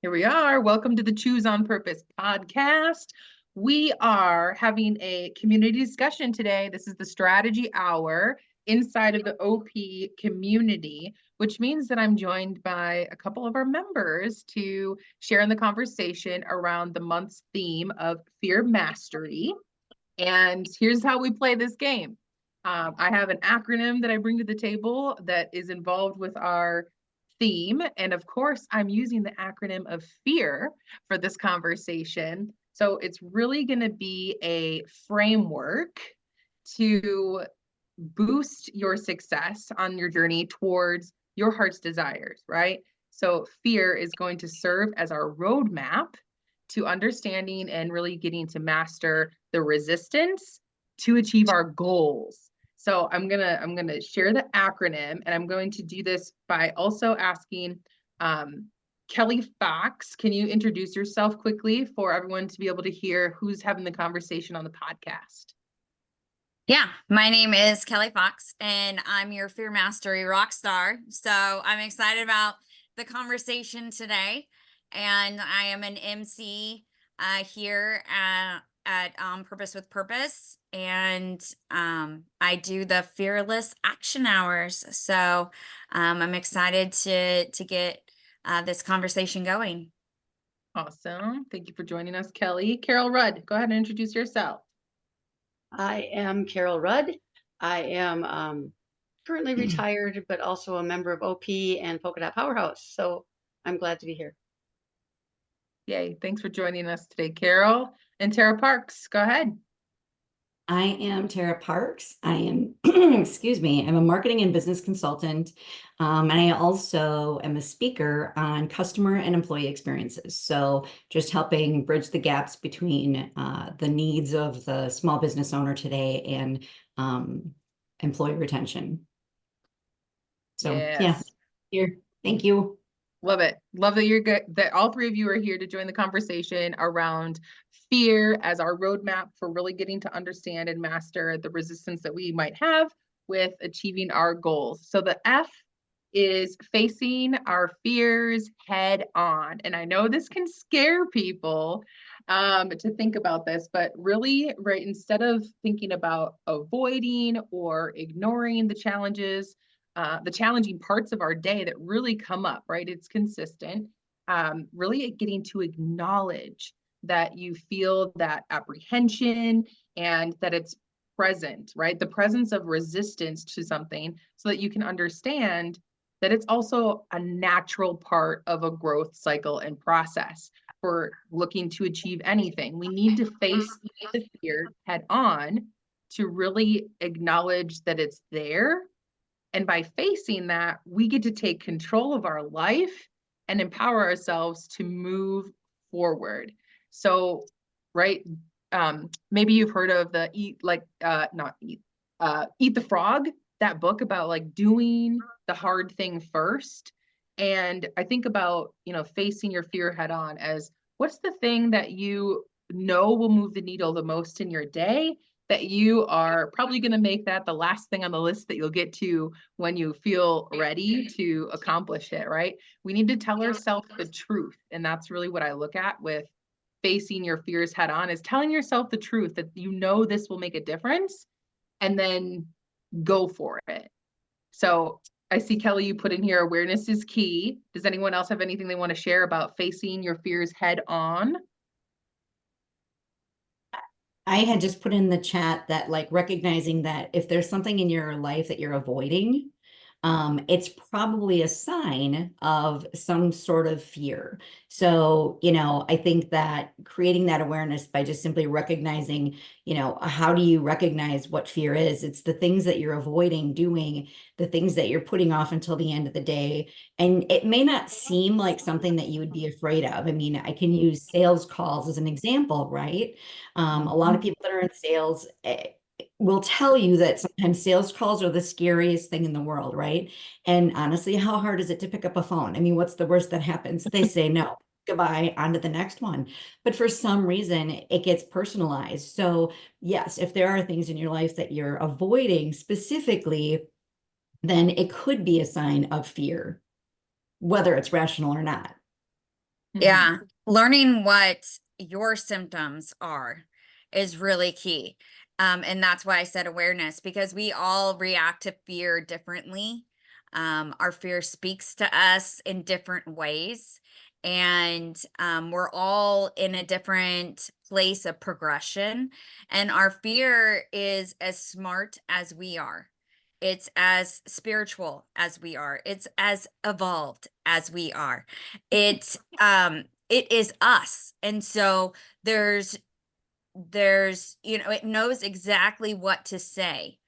Here we are. Welcome to the Choose on Purpose podcast. We are having a community discussion today. This is the strategy hour inside of the OP community, which means that I'm joined by a couple of our members to share in the conversation around the month's theme of fear mastery. And here's how we play this game. I have an acronym that I bring to the table that is involved with our theme. And of course, I'm using the acronym of FEAR for this conversation. So it's really going to be a framework to boost your success on your journey towards your heart's desires, right? So fear is going to serve as our roadmap to understanding and really getting to master the resistance to achieve our goals. So I'm gonna share the acronym, and I'm going to do this by also asking Kelly Fox. Can you introduce yourself quickly for everyone to be able to hear who's having the conversation on the podcast? Yeah, my name is Kelly Fox, and I'm your Fear Mastery rock star. So I'm excited about the conversation today. And I am an MC here at Purpose with Purpose, and I do the Fearless Action Hours. So I'm excited to get this conversation going. Awesome. Thank you for joining us, Kelly. Carol Rudd, go ahead and introduce yourself. I am Carol Rudd. I am currently retired, but also a member of OP and Polka Dot Powerhouse. So I'm glad to be here. Yay. Thanks for joining us today, Carol. And Tara Parks, go ahead. I am Tara Parks. I am, excuse me, I'm a marketing and business consultant. And I also am a speaker on customer and employee experiences. So just helping bridge the gaps between the needs of the small business owner today and employee retention. So yeah, here. Thank you. Love it. Love that you're good, that all three of you are here to join the conversation around fear as our roadmap for really getting to understand and master the resistance that we might have with achieving our goals. So the F is facing our fears head on. And I know this can scare people to think about this, but really, right, instead of thinking about avoiding or ignoring the challenges, the challenging parts of our day that really come up, right? It's consistent. Really getting to acknowledge that you feel that apprehension and that it's present, right? The presence of resistance to something so that you can understand that it's also a natural part of a growth cycle and process for looking to achieve anything. We need to face the fear head on to really acknowledge that it's there. And by facing that, we get to take control of our life and empower ourselves to move forward. So, right, maybe you've heard of the Eat the Frog, that book about like doing the hard thing first. And I think about, facing your fear head on as what's the thing that you know will move the needle the most in your day, that you are probably going to make that the last thing on the list that you'll get to when you feel ready to accomplish it, right? We need to tell ourselves the truth. And that's really what I look at with facing your fears head on, is telling yourself the truth that this will make a difference, and then go for it. So I see, Kelly, you put in here, awareness is key. Does anyone else have anything they want to share about facing your fears head on? I had just put in the chat that like recognizing that if there's something in your life that you're avoiding, it's probably a sign of some sort of fear. So, I think that creating that awareness by just simply recognizing, how do you recognize what fear is? It's the things that you're avoiding doing, the things that you're putting off until the end of the day. And it may not seem like something that you would be afraid of. I mean, I can use sales calls as an example, right? A lot of people that are in sales, will tell you that sometimes sales calls are the scariest thing in the world, right? And honestly, how hard is it to pick up a phone? I mean, what's the worst that happens? They say no, goodbye, on to the next one. But for some reason, it gets personalized. So yes, if there are things in your life that you're avoiding specifically, then it could be a sign of fear, whether it's rational or not. Yeah, learning what your symptoms are is really key. And that's why I said awareness, because we all react to fear differently. Our fear speaks to us in different ways. And we're all in a different place of progression. And our fear is as smart as we are. It's as spiritual as we are. It's as evolved as we are. It is us. And so there's it knows exactly what to say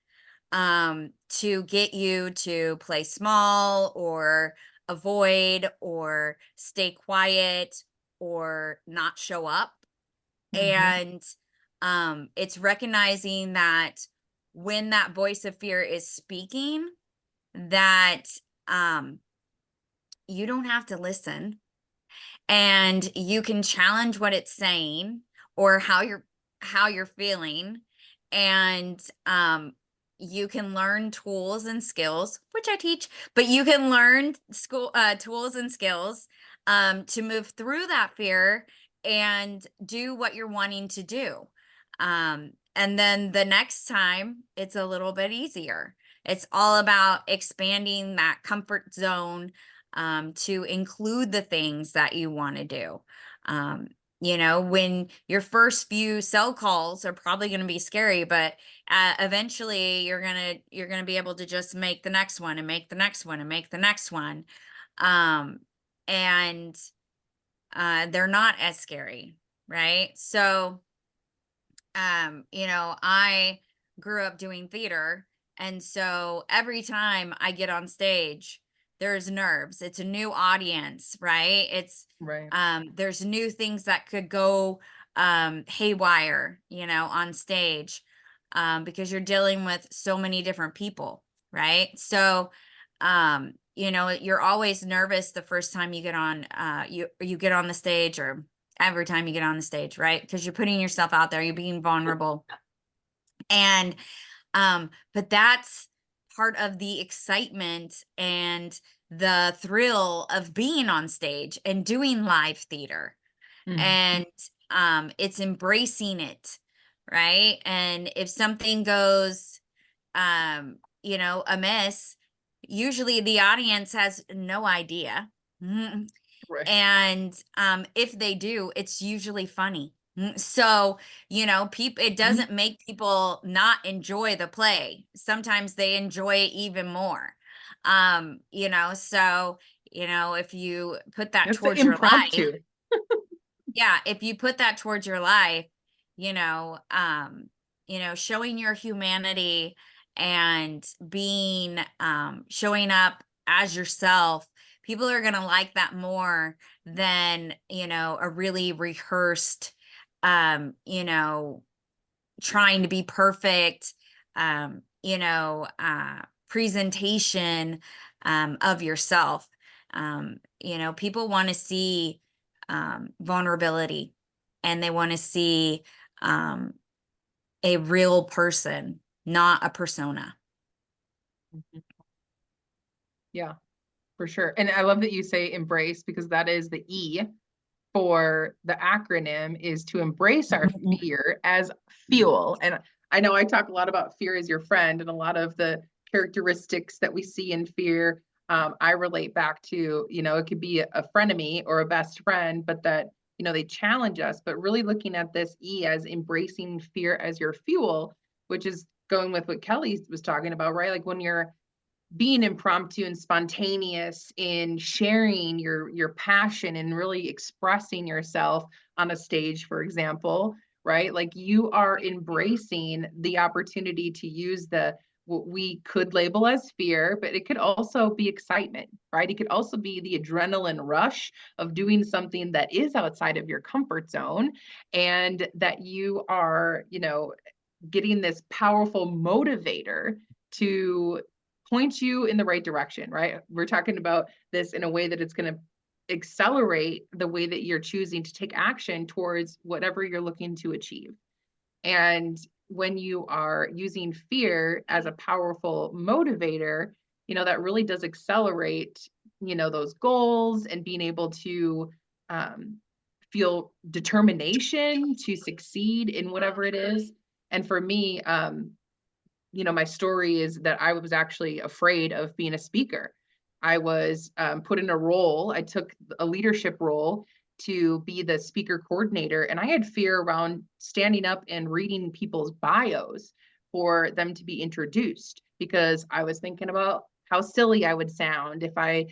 to get you to play small or avoid or stay quiet or not show up. And it's recognizing that when that voice of fear is speaking, that um you don't have to listen, and you can challenge what it's saying or how you're feeling. And you can learn tools and skills, which I teach, but you can learn tools and skills to move through that fear and do what you're wanting to do. And then the next time it's a little bit easier. It's all about expanding that comfort zone to include the things that you want to do. When your first few cell calls are probably going to be scary, but eventually you're gonna be able to just make the next one and make the next one and make the next one. And they're not as scary, right? So I grew up doing theater, and so every time I get on stage, there's nerves. It's a new audience, right? Right. There's new things that could go haywire, on stage, because you're dealing with so many different people, right? So you're always nervous the first time you get on you get on the stage, or every time you get on the stage, right? Because you're putting yourself out there, you're being vulnerable. And but that's part of the excitement and the thrill of being on stage and doing live theater. And it's embracing it, right? And if something goes amiss, usually the audience has no idea. Right. And if they do, it's usually funny. So people, it doesn't make people not enjoy the play. Sometimes they enjoy it even more. So if you put that It's the towards your life, impromptu. yeah, if you put that towards your life, showing your humanity and being showing up as yourself, people are going to like that more than a really rehearsed trying to be perfect presentation of yourself. People want to see vulnerability, and they want to see a real person, not a persona. Yeah, for sure. And I love that you say embrace, because that is the E for the acronym, is to embrace our fear as fuel. And I know I talk a lot about fear as your friend, and a lot of the characteristics that we see in fear, I relate back to, it could be a frenemy or a best friend, but that, they challenge us. But really looking at this E as embracing fear as your fuel, which is going with what Kelly was talking about, right? Like when you're being impromptu and spontaneous in sharing your passion and really expressing yourself on a stage, for example, right? Like you are embracing the opportunity to use what we could label as fear, but it could also be excitement, right? It could also be the adrenaline rush of doing something that is outside of your comfort zone, and that you are, getting this powerful motivator to point you in the right direction, right? We're talking about this in a way that it's going to accelerate the way that you're choosing to take action towards whatever you're looking to achieve. And when you are using fear as a powerful motivator, that really does accelerate, those goals, and being able to feel determination to succeed in whatever it is. And for me, my story is that I was actually afraid of being a speaker. I was put in a role. I took a leadership role to be the speaker coordinator, and I had fear around standing up and reading people's bios for them to be introduced, because I was thinking about how silly I would sound if I,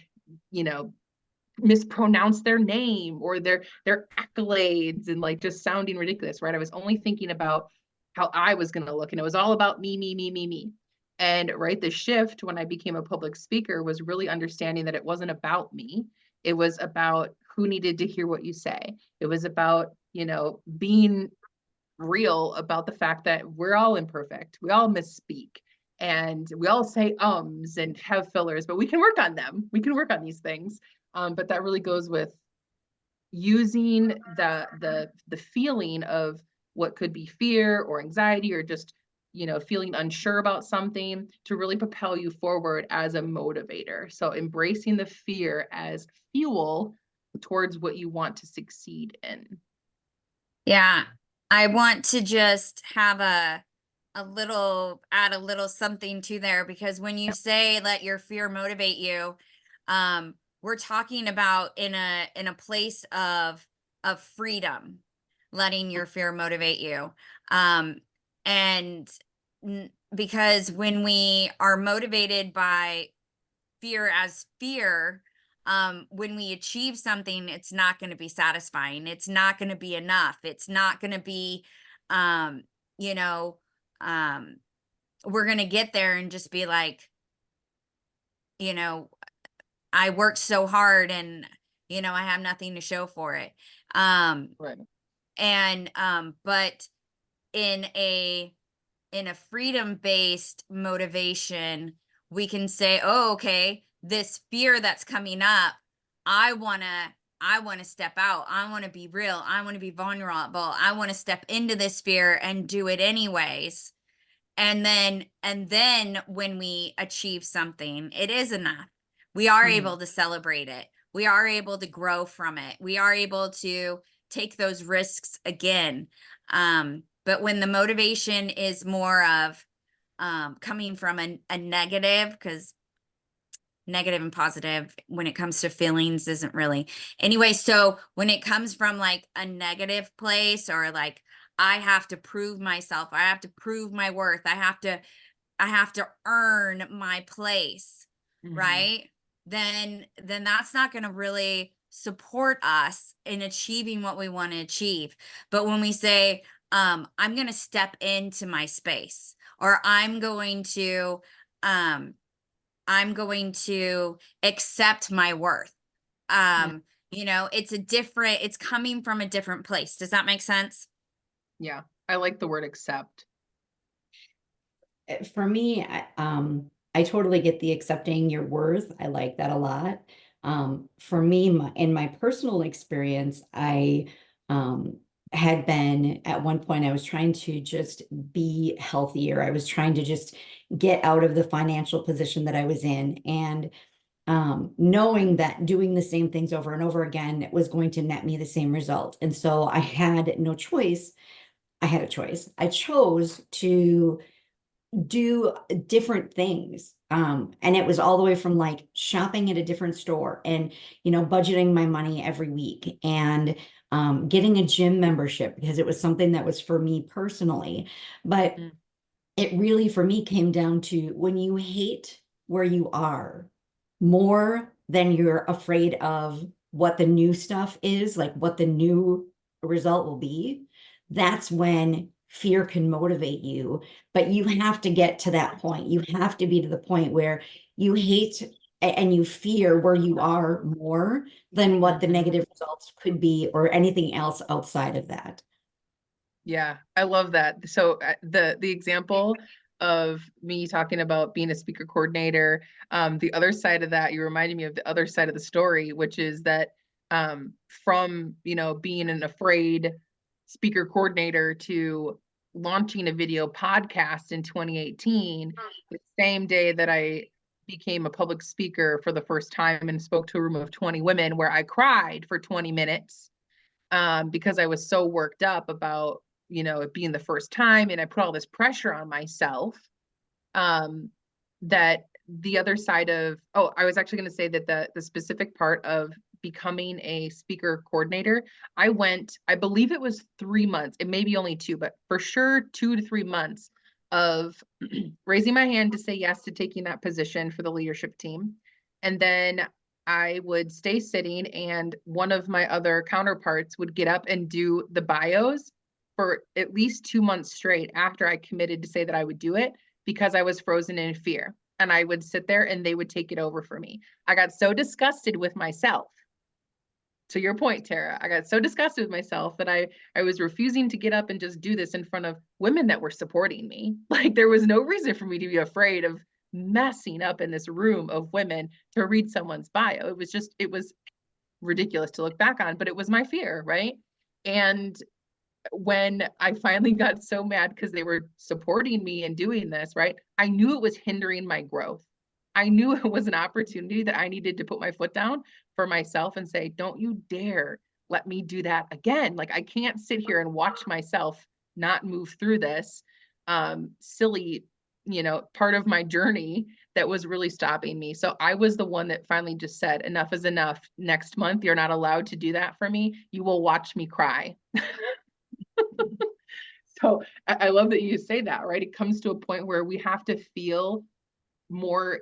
mispronounce their name or their accolades, and like just sounding ridiculous, right? I was only thinking about how I was going to look, and it was all about me, me, me, me, me. And right, the shift when I became a public speaker was really understanding that it wasn't about me. It was about who needed to hear what you say. It was about, being real about the fact that we're all imperfect. We all misspeak, and we all say ums and have fillers, but we can work on them. We can work on these things. But that really goes with using the feeling of what could be fear or anxiety or just, feeling unsure about something to really propel you forward as a motivator. So embracing the fear as fuel towards what you want to succeed in. Yeah, I want to just have add a little something to there, because when you say let your fear motivate you, we're talking about in a place of freedom, letting your fear motivate you. And because when we are motivated by fear as fear, when we achieve something, it's not going to be satisfying. It's not going to be enough. It's not going to be, you know, we're going to get there and just be like, I worked so hard and, I have nothing to show for it. Right. And, but in a freedom-based motivation, we can say, oh, okay, this fear that's coming up, I want to step out. I want to be real. I want to be vulnerable. I want to step into this fear and do it anyways. And then when we achieve something, it is enough. We are able to celebrate it. We are able to grow from it. We are able to take those risks again. But when the motivation is more of coming from a negative, because negative and positive when it comes to feelings isn't really. Anyway, so when it comes from like a negative place, or like, I have to prove myself, I have to prove my worth, I have to earn my place, right? Then that's not going to really support us in achieving what we want to achieve. But when we say, I'm going to step into my space, or I'm going to accept my worth. It's coming from a different place. Does that make sense? Yeah. I like the word accept. For me, I totally get the accepting your worth. I like that a lot. For me, in my personal experience, I had been at one point, I was trying to just be healthier. I was trying to just get out of the financial position that I was in. And knowing that doing the same things over and over again was going to net me the same result. And so I had no choice. I had a choice. I chose to do different things. And it was all the way from like shopping at a different store and, budgeting my money every week and getting a gym membership because it was something that was for me personally. But it really, for me, came down to when you hate where you are more than you're afraid of what the new stuff is, like what the new result will be, that's when fear can motivate you. But you have to get to that point. You have to be to the point where you hate and you fear where you are more than what the negative results could be or anything else outside of that. Yeah, I love that. So the example of me talking about being a speaker coordinator, the other side of that, you reminded me of the other side of the story, which is that from being an afraid speaker coordinator to launching a video podcast in 2018, the same day that I became a public speaker for the first time and spoke to a room of 20 women where I cried for 20 minutes because I was so worked up about, it being the first time, and I put all this pressure on myself, that the other side of, I was actually going to say that the specific part of becoming a speaker coordinator, I believe it was 3 months, it may be only 2, but for sure 2 to 3 months of raising my hand to say yes to taking that position for the leadership team. And then I would stay sitting, and one of my other counterparts would get up and do the bios for at least 2 months straight after I committed to say that I would do it, because I was frozen in fear. And I would sit there and they would take it over for me. I got so disgusted with myself. To your point, Tara, I got so disgusted with myself that I was refusing to get up and just do this in front of women that were supporting me. Like, there was no reason for me to be afraid of messing up in this room of women to read someone's bio. It was ridiculous to look back on, but it was my fear, right? And when I finally got so mad because they were supporting me and doing this, right, I knew it was hindering my growth. I knew it was an opportunity that I needed to put my foot down for myself and say, don't you dare let me do that again. Like, I can't sit here and watch myself not move through this silly, part of my journey that was really stopping me. So I was the one that finally just said, enough is enough. Next month, you're not allowed to do that for me. You will watch me cry. So I love that you say that, right? It comes to a point where we have to feel more,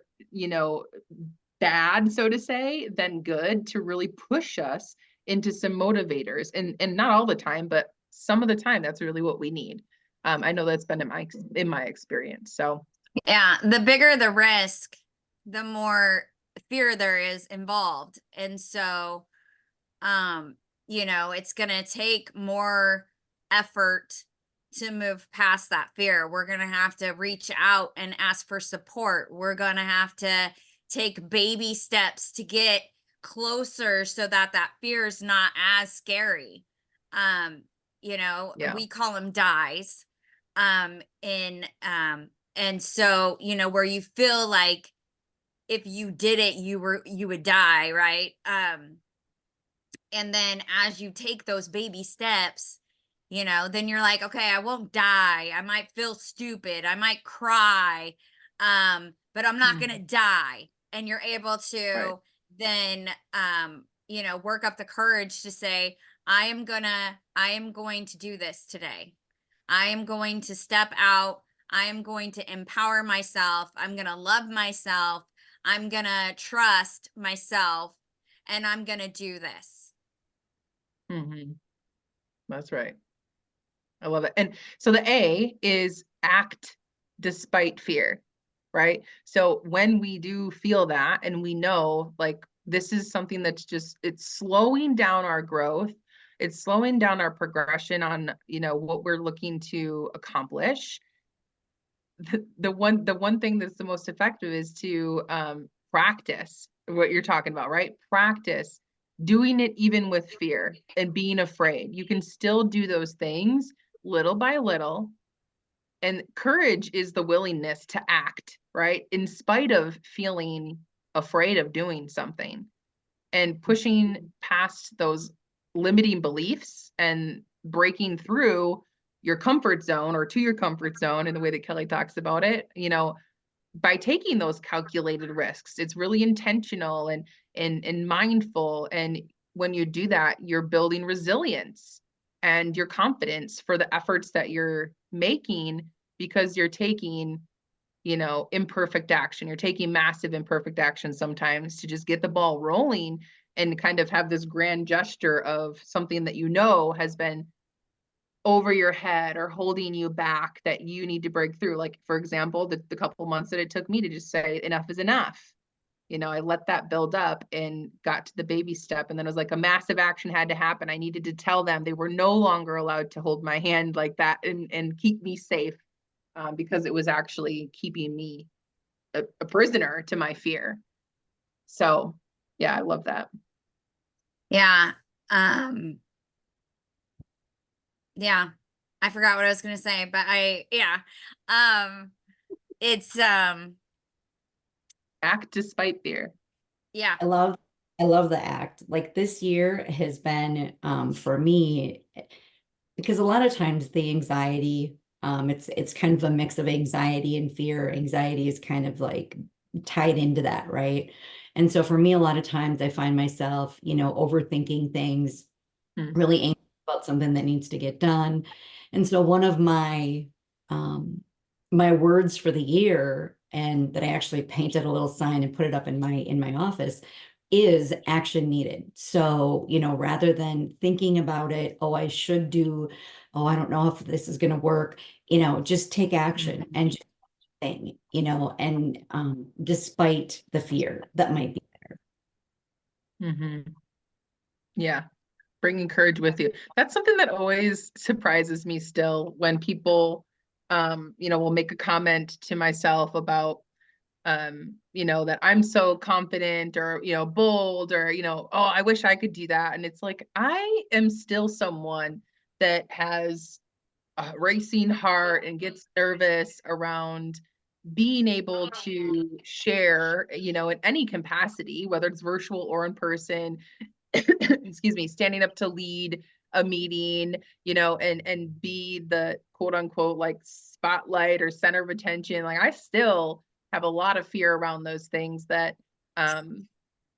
bad, so to say, than good, to really push us into some motivators. And not all the time, but some of the time, that's really what we need. I know that's been in my experience. So Yeah, the bigger the risk, the more fear there is involved. And so, it's going to take more effort to move past that fear. We're going to have to reach out and ask for support. We're going to have to take baby steps to get closer so that fear is not as scary. yeah, We call them dies. And so, where you feel like if you did it, you would die, right? And then as you take those baby steps, then you're like, okay, I won't die. I might feel stupid. I might cry. But I'm not gonna die. And you're able to right. then work up the courage to say, I am going to do this today. I am going to step out. I am going to empower myself. I'm going to love myself. I'm going to trust myself, and I'm going to do this. That's right. I love it. And so the A is act despite fear, right? So when we do feel that, and we know, like, this is something that's it's slowing down our growth, it's slowing down our progression on, what we're looking to accomplish. The one thing that's the most effective is to practice what you're talking about, right? Practice doing it even with fear and being afraid. You can still do those things little by little. And courage is the willingness to act, right? In spite of feeling afraid of doing something, and pushing past those limiting beliefs and breaking through your comfort zone, or to your comfort zone, in the way that Kelly talks about it, by taking those calculated risks. It's really intentional and mindful. And when you do that, you're building resilience and your confidence for the efforts that you're making, because you're taking, imperfect action. You're taking massive imperfect action sometimes to just get the ball rolling, and kind of have this grand gesture of something that has been over your head or holding you back, that you need to break through. Like, for example, the couple months that it took me to just say enough is enough. I let that build up and got to the baby step. And then it was like a massive action had to happen. I needed to tell them they were no longer allowed to hold my hand like that and keep me safe, because it was actually keeping me a prisoner to my fear. So yeah, I love that. Yeah. Yeah, I forgot what I was going to say, but it's, Act despite fear. Yeah. I love the act. Like this year has been for me, because a lot of times the anxiety, it's kind of a mix of anxiety and fear. Anxiety is kind of like tied into that, right? And so for me, a lot of times I find myself, overthinking things, Mm. really anxious about something that needs to get done. And so one of my words for the year, and that I actually painted a little sign and put it up in my office, is action needed. So, rather than thinking about it, oh, I should do, oh, I don't know if this is going to work, just take action and just thing, and despite the fear that might be there. Mm-hmm. Yeah. Bringing courage with you. That's something that always surprises me still when people, will make a comment to myself about, that I'm so confident or, bold or, oh, I wish I could do that. And it's like, I am still someone that has a racing heart and gets nervous around being able to share, in any capacity, whether it's virtual or in person, excuse me, standing up to lead a meeting, and be the quote unquote like spotlight or center of attention. Like I still have a lot of fear around those things that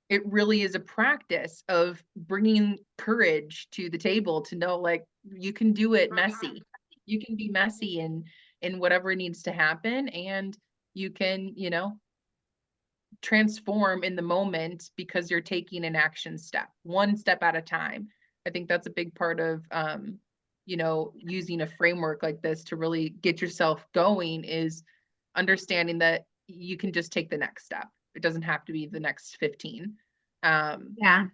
it really is a practice of bringing courage to the table to know like you can do it messy. You can be messy in whatever needs to happen, and you can, transform in the moment because you're taking an action step, one step at a time. I think that's a big part of using a framework like this to really get yourself going, is understanding that you can just take the next step. It doesn't have to be the next 15. Yeah.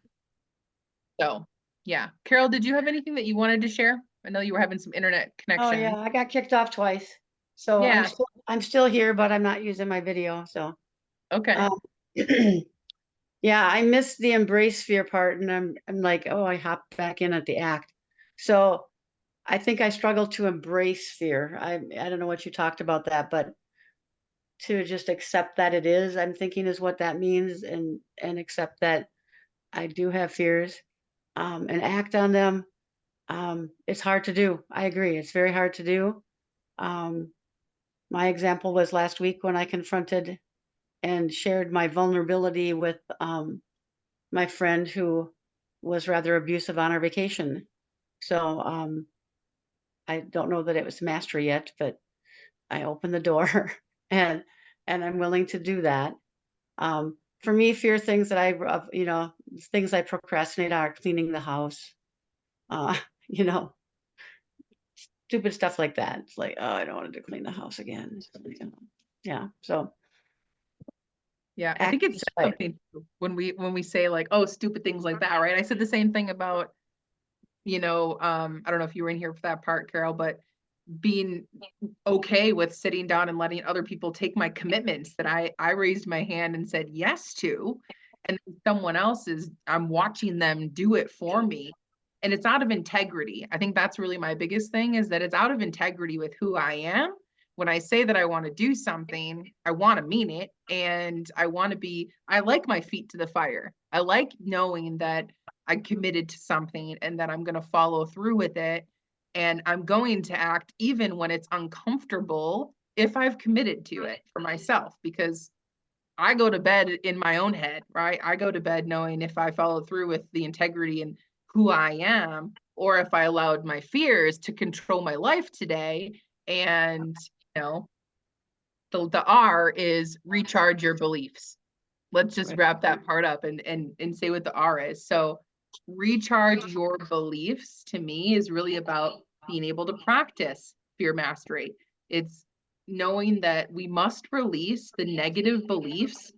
So yeah. Carol, did you have anything that you wanted to share? I know you were having some internet Oh connection. yeah, I got kicked off twice. So Yeah. I'm still here, but I'm not using my video. So Okay. yeah, I missed the embrace fear part, and I'm like, oh, I hopped back in at the act. So I think I struggle to embrace fear. I don't know what you talked about that, but to just accept that it is, I'm thinking is what that means, and accept that I do have fears, and act on them. It's hard to do. I agree. It's very hard to do. Um, my example was last week when I confronted and shared my vulnerability with my friend who was rather abusive on our vacation. So I don't know that it was mastery yet, but I opened the door and I'm willing to do that. For me, fear things that things I procrastinate are cleaning the house, uh, you know, stupid stuff like that. It's like, oh, I don't want to clean the house again. Yeah. So Yeah, I act think it's despite. something when we say like, oh, stupid things like that, right? I said the same thing about, I don't know if you were in here for that part, Carol, but being okay with sitting down and letting other people take my commitments that I raised my hand and said yes to, and someone else I'm watching them do it for me. And it's out of integrity. I think that's really my biggest thing, is that it's out of integrity with who I am. When I say that I want to do something, I want to mean it. And I like my feet to the fire. I like knowing that I committed to something and that I'm going to follow through with it. And I'm going to act even when it's uncomfortable if I've committed to it for myself, because I go to bed in my own head, right? I go to bed knowing if I follow through with the integrity and who I am, or if I allowed my fears to control my life today. And, the R is recharge your beliefs. Let's just Right. wrap that part up and say what the R is. So recharge your beliefs to me is really about being able to practice fear mastery. It's knowing that we must release the negative beliefs,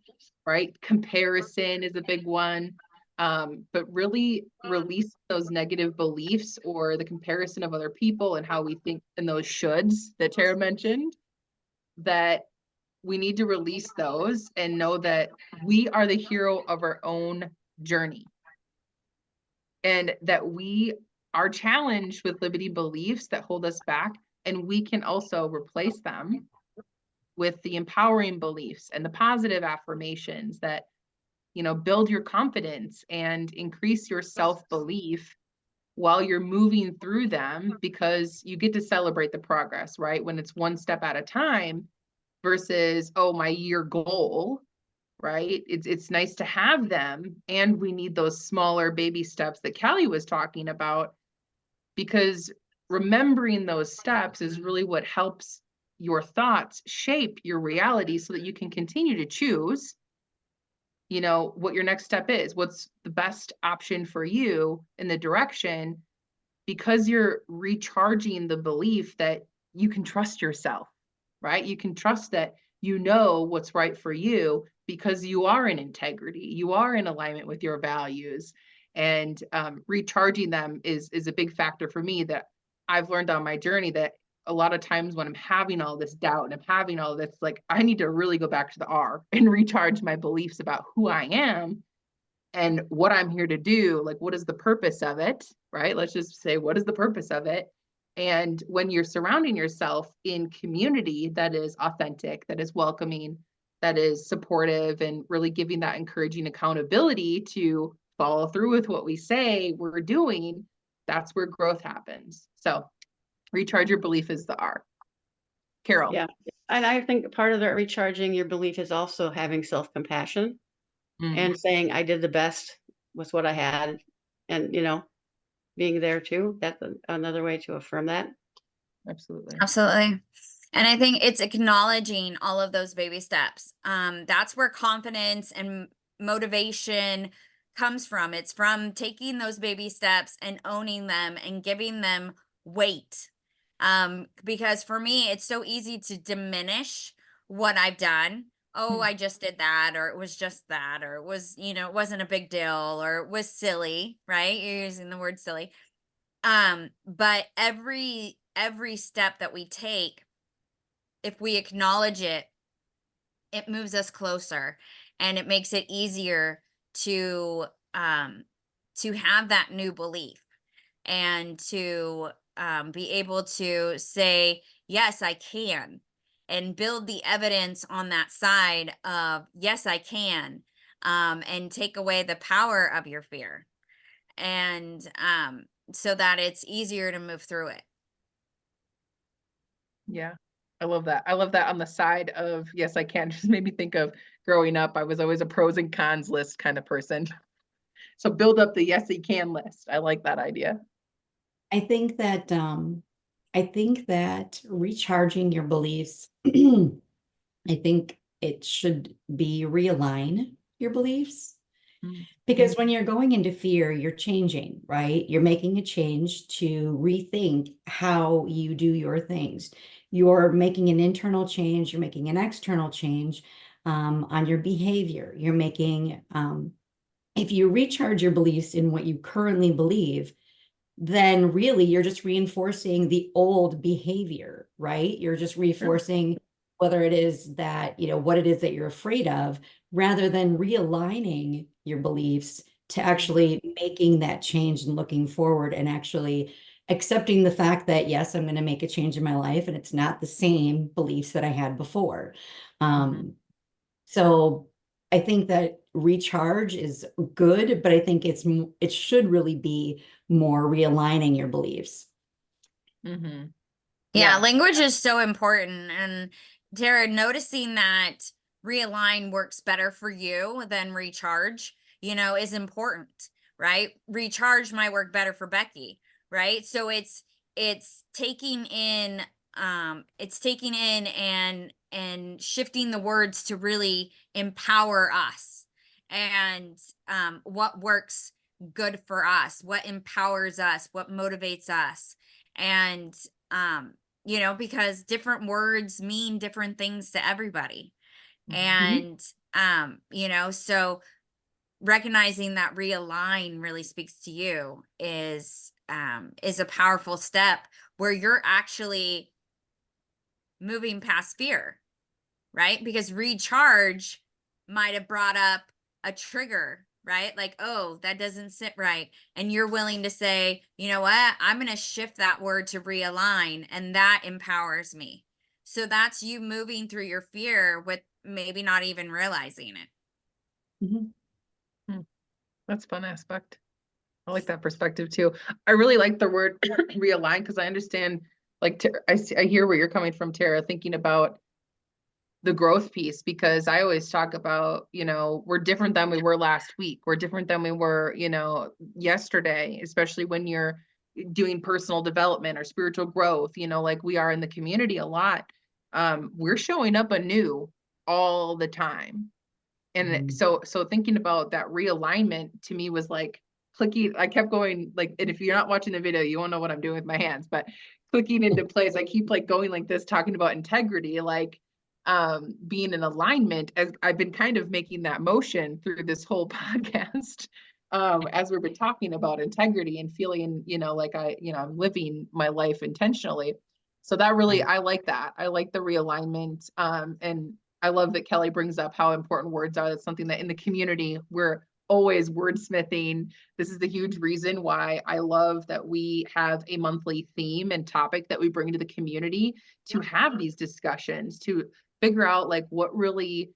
right? Comparison is a big one. But really release those negative beliefs or the comparison of other people and how we think, and those shoulds that Tara mentioned, that we need to release those and know that we are the hero of our own journey. And that we are challenged with limiting beliefs that hold us back, and we can also replace them with the empowering beliefs and the positive affirmations that, build your confidence and increase your self-belief while you're moving through them, because you get to celebrate the progress, right? When it's one step at a time versus, oh, my year goal, right? It's nice to have them. And we need those smaller baby steps that Callie was talking about, because remembering those steps is really what helps your thoughts shape your reality so that you can continue to choose, what your next step is, what's the best option for you in the direction, because you're recharging the belief that you can trust yourself, right? You can trust that what's right for you because you are in integrity, you are in alignment with your values. And recharging them is a big factor for me that I've learned on my journey, that a lot of times when I'm having all this doubt and I'm having all this, like, I need to really go back to the R and recharge my beliefs about who I am and what I'm here to do. Like, what is the purpose of it, right? Let's just say, what is the purpose of it? And when you're surrounding yourself in community that is authentic, that is welcoming, that is supportive, and really giving that encouraging accountability to follow through with what we say we're doing, that's where growth happens. So recharge your belief is the R. Carol. Yeah. And I think part of the recharging your belief is also having self-compassion and saying, I did the best with what I had, and, being there too. That's another way to affirm that. Absolutely. Absolutely. And I think it's acknowledging all of those baby steps. That's where confidence and motivation comes from. It's from taking those baby steps and owning them and giving them weight. Because for me, it's so easy to diminish what I've done. Oh, I just did that, or it was just that, or it was, it wasn't a big deal, or it was silly, right? You're using the word silly. But every step that we take, if we acknowledge it, it moves us closer, and it makes it easier to have that new belief, and to be able to say, yes, I can, and build the evidence on that side of, yes, I can, and take away the power of your fear. And so that it's easier to move through it. Yeah, I love that. I love that on the side of, yes, I can. Just made me think of growing up. I was always a pros and cons list kind of person. So build up the yes, I can list. I like that idea. I think that recharging your beliefs, I think it should be realign your beliefs. Because when you're going into fear, you're changing, right? You're making a change to rethink how you do your things. You're making an internal change, you're making an external change on your behavior. You're making, if you recharge your beliefs in what you currently believe, then really you're just reinforcing the old behavior, right? You're just reinforcing whether it is that, what it is that you're afraid of, rather than realigning your beliefs to actually making that change and looking forward and actually accepting the fact that, yes, I'm going to make a change in my life and it's not the same beliefs that I had before. So I think that recharge is good, but I think it should really be more realigning your beliefs. Yeah, language is so important. And Tara, noticing that realign works better for you than recharge, is important, right? Recharge might work better for Becky, right? So it's taking in and shifting the words to really empower us, and what works good for us, what empowers us, what motivates us. And because different words mean different things to everybody. And so recognizing that realign really speaks to you is a powerful step where you're actually moving past fear, right? Because recharge might have brought up a trigger, right? Like, oh, that doesn't sit right. And you're willing to say, you know what? I'm going to shift that word to realign, and that empowers me. So that's you moving through your fear with maybe not even realizing it. Mhm. That's a fun aspect. I like that perspective too. I really like the word realign because I understand, like, I hear where you're coming from, Tara, thinking about the growth piece, because I always talk about, we're different than we were last week. We're different than we were, yesterday, especially when you're doing personal development or spiritual growth, like we are in the community a lot. We're showing up anew all the time. And so thinking about that realignment to me was like clicking. I kept going like, and if you're not watching the video, you won't know what I'm doing with my hands, but clicking into place. I keep like going like this, talking about integrity, like being in alignment, as I've been kind of making that motion through this whole podcast. As we've been talking about integrity and feeling, like I'm living my life intentionally. So that really, I like that. I like the realignment. And I love that Kelly brings up how important words are. That's something that in the community, we're always wordsmithing. This is the huge reason why I love that we have a monthly theme and topic that we bring to the community to have these discussions, to figure out like what really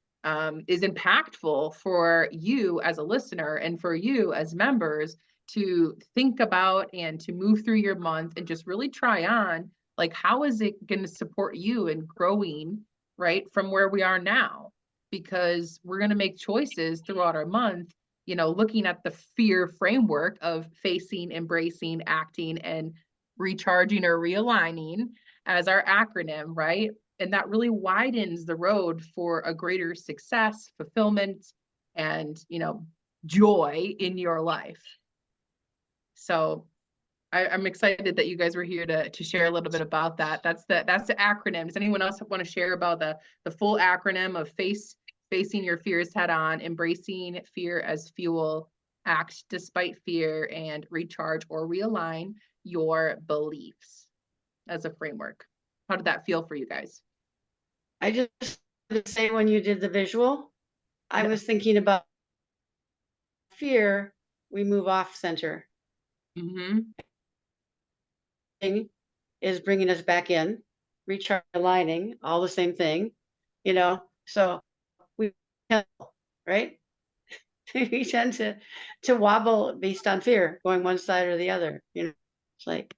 is impactful for you as a listener and for you as members to think about and to move through your month and just really try on, like, how is it going to support you in growing, right, from where we are now? Because we're going to make choices throughout our month, looking at the fear framework of facing, embracing, acting, and recharging or realigning as our acronym, right? And that really widens the road for a greater success, fulfillment, and, joy in your life. So I'm excited that you guys were here to share a little bit about that. That's the acronym. Does anyone else want to share about the full acronym of facing your fears head on, embracing fear as fuel, act despite fear, and recharge or realign your beliefs as a framework? How did that feel for you guys? I just wanted to say, when you did the visual, I Yeah. was thinking about fear, we move off center. Mm-hmm. Thing is bringing us back in, recharge, aligning, all the same thing, so we, right? We tend to wobble based on fear, going one side or the other, it's like,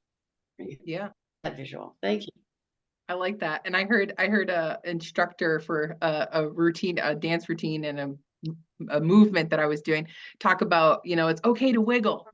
Yeah. that visual. Thank you. I like that. And I heard a instructor for a routine, a dance routine, and a movement that I was doing talk about, it's okay to wiggle,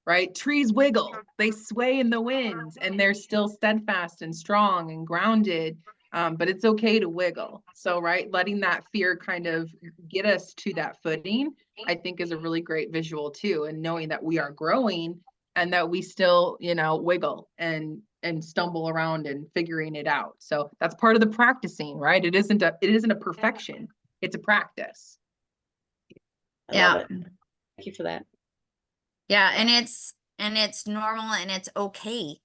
right? Trees wiggle, they sway in the wind, and they're still steadfast and strong and grounded. But it's okay to wiggle. So, right, letting that fear kind of get us to that footing, I think, is a really great visual too. And knowing that we are growing and that we still, wiggle and stumble around and figuring it out. So that's part of the practicing, right? It isn't a perfection. It's a practice. I Yeah. love it. Thank you for that. Yeah, and it's normal and it's okay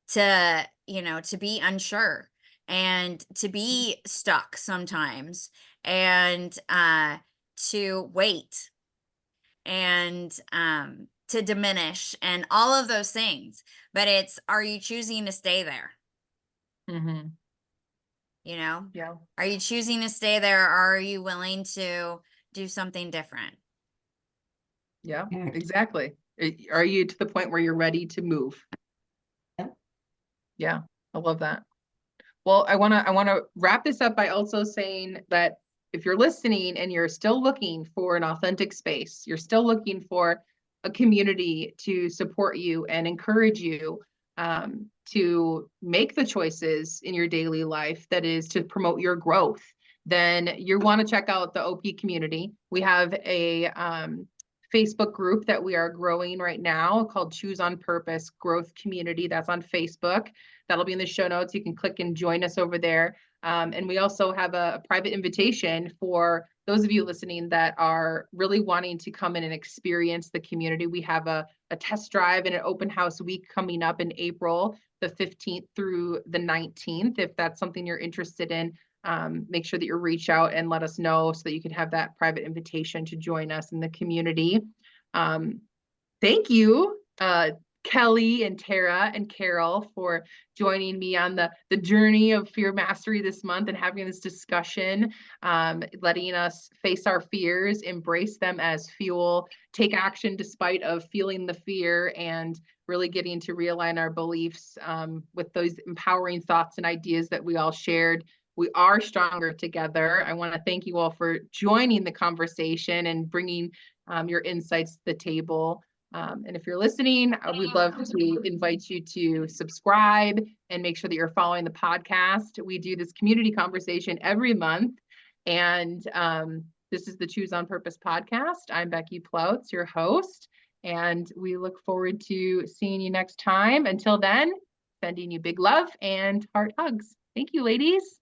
to, to be unsure and to be stuck sometimes, and to wait, and to diminish, and all of those things. But it's, are you choosing to stay there? Mm-hmm. Yeah. Are you choosing to stay there, or are you willing to do something different? Yeah, exactly. Are you to the point where you're ready to move? Yeah. Yeah, I love that. Well, I want to wrap this up by also saying that if you're listening and you're still looking for an authentic space, you're still looking for a community to support you and encourage you to make the choices in your daily life that is to promote your growth, then you want to check out the OP community. We have a Facebook group that we are growing right now called Choose on Purpose Growth Community. That's on Facebook. That'll be in the show notes. You can click and join us over there. And we also have a private invitation for those of you listening that are really wanting to come in and experience the community. We have a test drive and an open house week coming up in April, the 15th through the 19th. If that's something you're interested in, make sure that you reach out and let us know so that you can have that private invitation to join us in the community. Thank you, Kelly and Tara and Carol for joining me on the journey of fear mastery this month and having this discussion, letting us face our fears, embrace them as fuel, take action despite of feeling the fear, and really getting to realign our beliefs with those empowering thoughts and ideas that we all shared. We are stronger together. I want to thank you all for joining the conversation and bringing your insights to the table. And if you're listening, I would love to invite you to subscribe and make sure that you're following the podcast. We do this community conversation every month. And this is the Choose on Purpose podcast. I'm Becky Ploutz, your host, and we look forward to seeing you next time. Until then, sending you big love and heart hugs. Thank you, ladies.